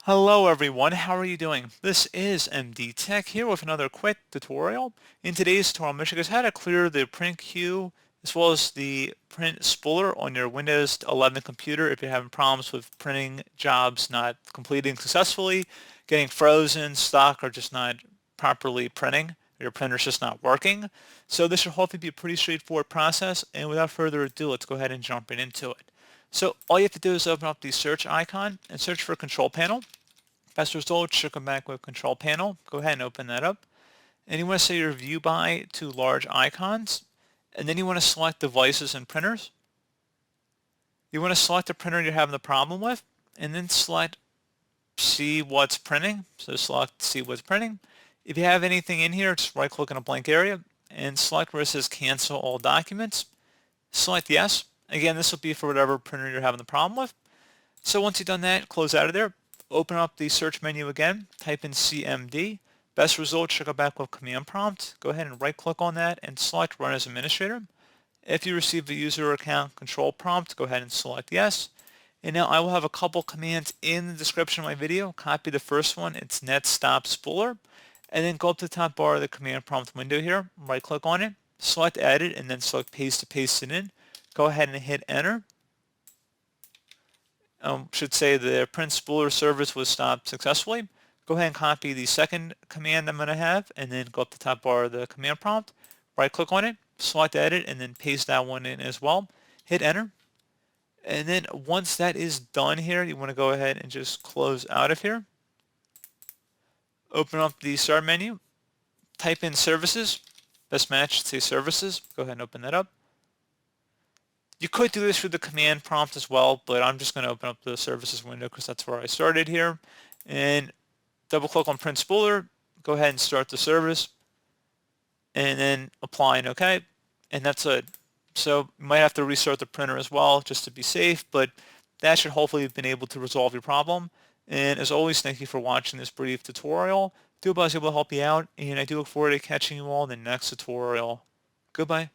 Hello everyone, how are you doing? This is MD Tech here with another quick tutorial. In today's tutorial, I'm going to show you guys how to clear the print queue as well as the print spooler on your Windows 11 computer if you're having problems with printing jobs not completing successfully, getting frozen, stuck, or just not properly printing. Your printer's just not working. So this should hopefully be a pretty straightforward process, and without further ado, let's go ahead and jump right into it. So all you have to do is open up the search icon and search for Control Panel. Best result should come back with Control Panel. Go ahead and open that up. And you want to set your view by to large icons. And then you want to select devices and printers. You want to select the printer you're having the problem with, and then select see what's printing. So select see what's printing. If you have anything in here, just right click on a blank area and select where it says cancel all documents. Select yes. Again, this will be for whatever printer you're having the problem with. So once you've done that, close out of there. Open up the search menu again, type in CMD. Best result should go back with command prompt. Go ahead and right click on that and select run as administrator. If you receive a user account control prompt, go ahead and select yes. And now I will have a couple commands in the description of my video. Copy the first one, it's net stop spooler. And then go up to the top bar of the command prompt window here, right click on it, select edit, and then select paste to paste it in. Go ahead and hit enter. Should say the print spooler service was stopped successfully. Go ahead and copy the second command I'm going to have and then go up the top bar of the command prompt, right click on it, select edit, and then paste that one in as well. Hit enter. And then once that is done here, you want to go ahead and just close out of here. Open up the start menu, type in services, best match, say services. Go ahead and open that up. You could do this through the command prompt as well, but I'm just going to open up the services window because that's where I started here. And double click on print spooler, go ahead and start the service, and then apply and OK, and that's it. So you might have to restart the printer as well just to be safe, but that should hopefully have been able to resolve your problem. And as always, thank you for watching this brief tutorial. I do hope I was able to help you out, and I do look forward to catching you all in the next tutorial. Goodbye.